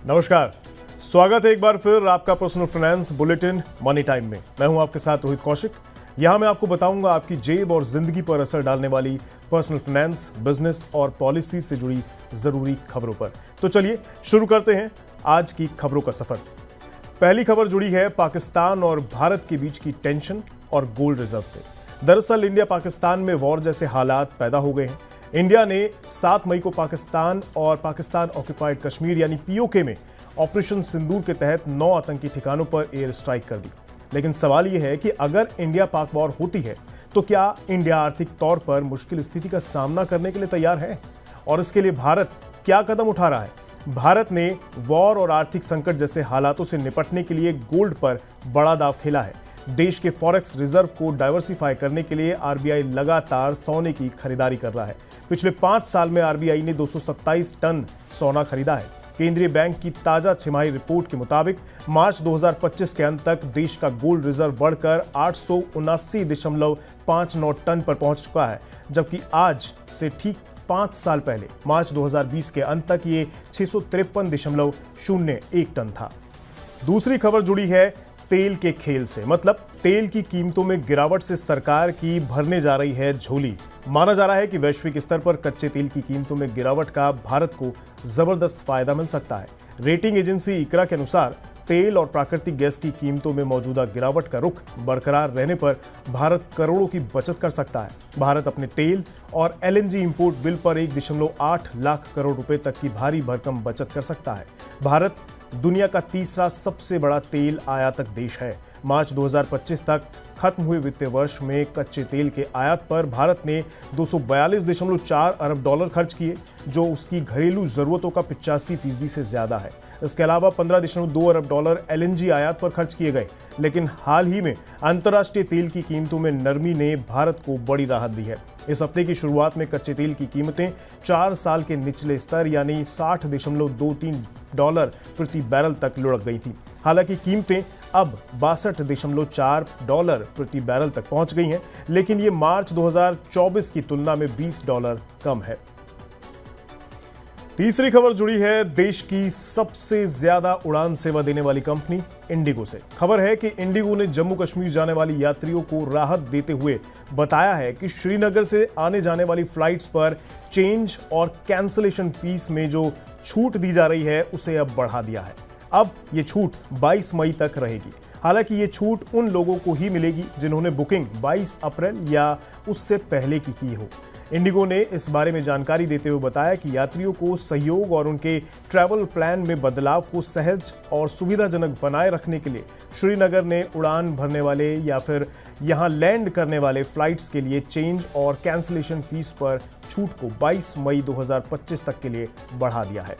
नमस्कार, स्वागत है एक बार फिर आपका personal finance bulletin money time में। मैं हूं आपके साथ रोहित कौशिक। यहां मैं आपको बताऊंगा आपकी जेब और जिंदगी पर असर डालने वाली पर्सनल फाइनेंस, बिजनेस और पॉलिसी से जुड़ी जरूरी खबरों पर। तो चलिए शुरू करते हैं आज की खबरों का सफर। पहली खबर जुड़ी है पाकिस्तान और भारत के बीच की टेंशन और गोल्ड रिजर्व से। दरअसल इंडिया पाकिस्तान में वॉर जैसे हालात पैदा हो गए हैं। इंडिया ने 7 मई को पाकिस्तान और पाकिस्तान ऑक्युपाइड कश्मीर यानी पीओके में ऑपरेशन सिंदूर के तहत 9 आतंकी ठिकानों पर एयर स्ट्राइक कर दी। लेकिन सवाल यह है कि अगर इंडिया पाक वॉर होती है तो क्या इंडिया आर्थिक तौर पर मुश्किल स्थिति का सामना करने के लिए तैयार है, और इसके लिए भारत क्या कदम उठा रहा है? भारत ने वॉर और आर्थिक संकट जैसे हालातों से निपटने के लिए गोल्ड पर बड़ा दांव खेला है। देश के फॉरेक्स रिजर्व को डाइवर्सिफाई करने के लिए आरबीआई लगातार सोने की खरीदारी कर रहा है। पिछले 5 साल में आरबीआई ने 227 टन सोना खरीदा है। केंद्रीय बैंक की ताजा छमाही रिपोर्ट के मुताबिक मार्च 2025 के अंत तक देश का गोल्ड रिजर्व बढ़कर 879.59 टन पर पहुंच चुका है, जबकि आज से ठीक 5 साल पहले मार्च 2020 के अंत तक ये 653.01 टन था। दूसरी खबर जुड़ी है तेल के खेल से, मतलब तेल की कीमतों में गिरावट से सरकार की भरने जा रही है झोली। माना जा रहा है कि वैश्विक स्तर पर कच्चे तेल की कीमतों में गिरावट का भारत को जबरदस्त फायदा मिल सकता है। रेटिंग एजेंसी इकरा के अनुसार तेल और प्राकृतिक गैस की कीमतों में मौजूदा गिरावट का रुख बरकरार रहने पर भारत करोड़ों की बचत कर सकता है। भारत अपने तेल और एलएनजी इंपोर्ट बिल पर 1.8 लाख करोड़ रुपए तक की भारी भरकम बचत कर सकता है। भारत दुनिया का तीसरा सबसे बड़ा तेल आयातक देश है। मार्च 2025 तक खत्म हुए वित्तीय वर्ष में कच्चे तेल के आयात पर भारत ने 242.4 अरब डॉलर खर्च किए, जो उसकी घरेलू जरूरतों का 85% से ज्यादा है। इसके अलावा 15.2 अरब डॉलर एलएनजी आयात पर खर्च किए गए। लेकिन हाल ही में अंतर्राष्ट्रीय तेल की कीमतों में नरमी ने भारत को बड़ी राहत दी है। इस हफ्ते की शुरुआत में कच्चे तेल की कीमतें 4 साल के निचले स्तर यानी 60.23 डॉलर प्रति बैरल तक लुढ़क गई थी। हालांकि कीमतें अब 62.4 डॉलर प्रति बैरल तक पहुंच गई हैं, लेकिन ये मार्च 2024 की तुलना में 20 डॉलर कम है। तीसरी खबर जुड़ी है देश की सबसे ज्यादा उड़ान सेवा देने वाली कंपनी इंडिगो से। खबर है कि इंडिगो ने जम्मू कश्मीर जाने वाली यात्रियों को राहत देते हुए बताया है कि श्रीनगर से आने जाने वाली फ्लाइट्स पर चेंज और कैंसिलेशन फीस में जो छूट दी जा रही है उसे अब बढ़ा दिया है। अब ये छूट 22 मई तक रहेगी। हालांकि ये छूट उन लोगों को ही मिलेगी जिन्होंने बुकिंग 22 अप्रैल या उससे पहले की हो। इंडिगो ने इस बारे में जानकारी देते हुए बताया कि यात्रियों को सहयोग और उनके ट्रैवल प्लान में बदलाव को सहज और सुविधाजनक बनाए रखने के लिए श्रीनगर ने उड़ान भरने वाले या फिर यहां लैंड करने वाले फ्लाइट्स के लिए चेंज और कैंसिलेशन फीस पर छूट को 22 मई 2025 तक के लिए बढ़ा दिया है।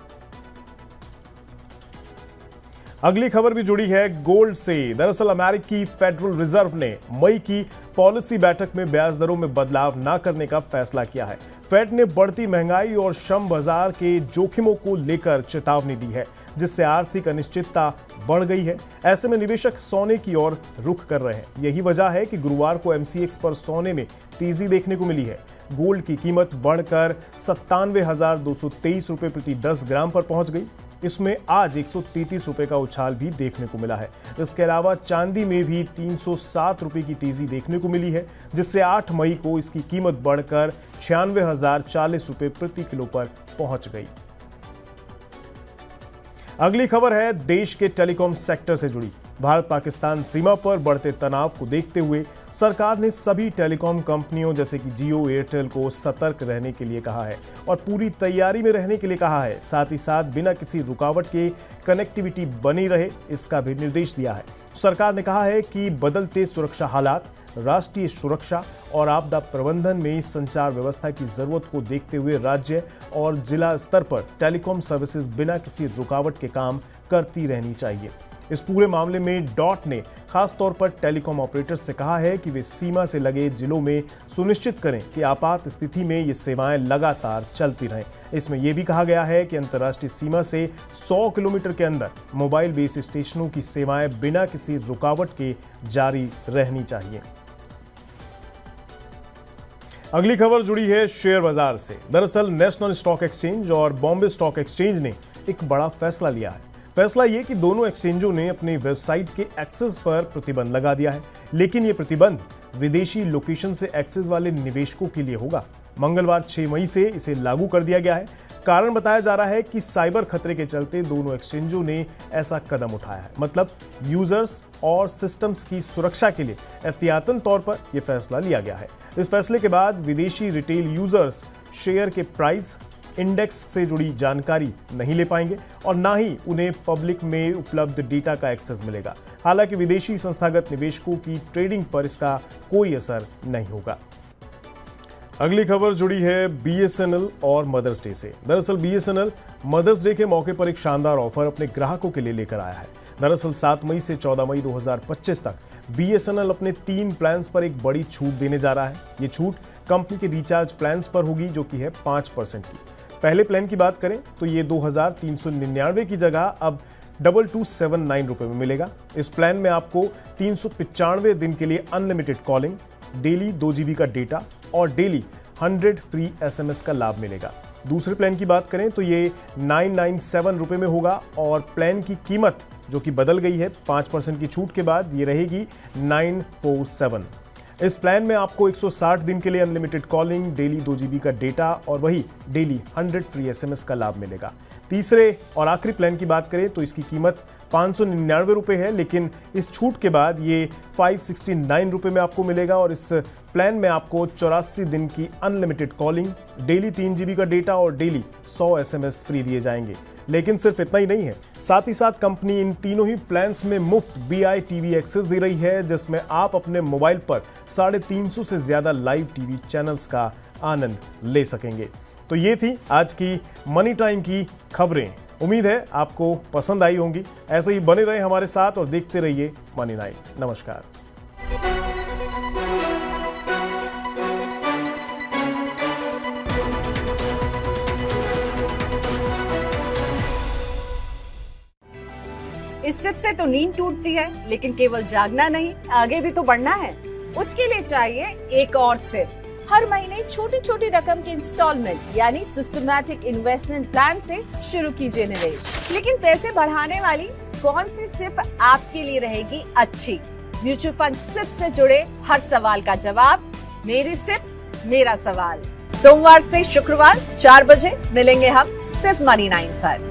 अगली खबर भी जुड़ी है गोल्ड से। दरअसल अमेरिकी फेडरल रिजर्व ने मई की पॉलिसी बैठक में ब्याज दरों में बदलाव न करने का फैसला किया है। फेड ने बढ़ती महंगाई और श्रम बाजार के जोखिमों को लेकर चेतावनी दी है, जिससे आर्थिक अनिश्चितता बढ़ गई है। ऐसे में निवेशक सोने की ओर रुख कर रहे हैं। यही वजह है कि गुरुवार को एमसीएक्स पर सोने में तेजी देखने को मिली है। गोल्ड की कीमत बढ़कर 97,223 रुपए प्रति 10 ग्राम पर पहुंच गई। इसमें आज 133 रुपए का उछाल भी देखने को मिला है। इसके अलावा चांदी में भी 307 रुपए की तेजी देखने को मिली है, जिससे 8 मई को इसकी कीमत बढ़कर 96,040 रुपए प्रति किलो पर पहुंच गई। अगली खबर है देश के टेलीकॉम सेक्टर से जुड़ी। भारत पाकिस्तान सीमा पर बढ़ते तनाव को देखते हुए सरकार ने सभी टेलीकॉम कंपनियों जैसे कि जियो, एयरटेल को सतर्क रहने के लिए कहा है और पूरी तैयारी में रहने के लिए कहा है। साथ ही साथ बिना किसी रुकावट के कनेक्टिविटी बनी रहे, इसका भी निर्देश दिया है। सरकार ने कहा है कि बदलते सुरक्षा हालात, राष्ट्रीय सुरक्षा और आपदा प्रबंधन में संचार व्यवस्था की जरूरत को देखते हुए राज्य और जिला स्तर पर टेलीकॉम सर्विसेज बिना किसी रुकावट के काम करती रहनी चाहिए। इस पूरे मामले में डॉट ने खास तौर पर टेलीकॉम ऑपरेटर्स से कहा है कि वे सीमा से लगे जिलों में सुनिश्चित करें कि आपात स्थिति में ये सेवाएं लगातार चलती रहें। इसमें यह भी कहा गया है कि अंतर्राष्ट्रीय सीमा से 100 किलोमीटर के अंदर मोबाइल बेस स्टेशनों की सेवाएं बिना किसी रुकावट के जारी रहनी चाहिए। अगली खबर जुड़ी है शेयर बाजार से। दरअसल नेशनल स्टॉक एक्सचेंज और बॉम्बे स्टॉक एक्सचेंज ने एक बड़ा फैसला लिया है। फैसला ये कि दोनों एक्सचेंजों ने अपनी वेबसाइट के एक्सेस पर प्रतिबंध लगा दिया है, लेकिन ये प्रतिबंध विदेशी लोकेशन से एक्सेस वाले निवेशकों के लिए होगा। मंगलवार 6 मई से इसे लागू कर दिया गया है। कारण बताया जा रहा है कि साइबर खतरे के चलते दोनों एक्सचेंजों ने ऐसा कदम उठाया है। मतलब यूजर्स और सिस्टम्स की सुरक्षा के लिए एहतियातन तौर पर यह फैसला लिया गया है। इस फैसले के बाद विदेशी रिटेल यूजर्स शेयर के प्राइस इंडेक्स से जुड़ी जानकारी नहीं ले पाएंगे और ना ही उन्हें पब्लिक में उपलब्ध डेटा का एक्सेस मिलेगा। हालांकि विदेशी संस्थागत निवेशकों की ट्रेडिंग पर इसका कोई असर नहीं होगा। अगली खबर जुड़ी है बीएसएनएल और मदर्स डे से। दरअसल बीएसएनएल मदर्स डे के मौके पर एक शानदार ऑफर अपने ग्राहकों के लिए लेकर आया है। दरअसल 7 मई से 14 मई 2025 तक बीएसएनएल अपने 3 प्लान्स पर एक बड़ी छूट देने जा रहा है। ये छूट कंपनी के रिचार्ज प्लान्स पर होगी, जो कि है 5% की। पहले प्लान की बात करें तो ये 2399 की जगह अब 2279 रुपए में मिलेगा। इस प्लान में आपको 395 दिन के लिए अनलिमिटेड कॉलिंग, डेली 2 GB का डेटा और डेली 100 फ्री SMS का लाभ मिलेगा। दूसरे प्लान की बात करें तो ये 997 रुपए में होगा और प्लान की कीमत जो कि बदल गई है 5% की छूट के बाद, ये रहेगी 947। इस प्लान में आपको 160 दिन के लिए अनलिमिटेड कॉलिंग, डेली 2 GB का डेटा और वही डेली 100 फ्री SMS का लाभ मिलेगा। तीसरे और आखिरी प्लान की बात करें तो इसकी कीमत 599 रुपए है, लेकिन इस छूट के बाद ये 569 रुपए में आपको मिलेगा और इस प्लान में आपको 84 दिन की अनलिमिटेड कॉलिंग, डेली 3 GB का डेटा और डेली 100 SMS फ्री दिए जाएंगे। लेकिन सिर्फ इतना ही नहीं है, साथ ही साथ कंपनी इन तीनों ही प्लान्स में मुफ्त BITV एक्सेस दे रही है, जिसमें आप अपने मोबाइल पर 350 से ज्यादा लाइव टीवी चैनल्स का आनंद ले सकेंगे। तो ये थी आज की मनी टाइम की खबरें। उम्मीद है आपको पसंद आई होंगी। ऐसे ही बने रहे हमारे साथ और देखते रहिए मनी नाइट। नमस्कार। इस सिप से तो नींद टूटती है, लेकिन केवल जागना नहीं, आगे भी तो बढ़ना है। उसके लिए चाहिए एक और सिप। हर महीने छोटी छोटी रकम के इंस्टॉलमेंट यानी सिस्टमैटिक इन्वेस्टमेंट प्लान से शुरू कीजिए निवेश। लेकिन पैसे बढ़ाने वाली कौन सी सिप आपके लिए रहेगी अच्छी? म्यूचुअल फंड सिप से जुड़े हर सवाल का जवाब मेरी सिप मेरा सवाल। सोमवार से शुक्रवार 4 बजे मिलेंगे हम सिर्फ मनी 9 पर।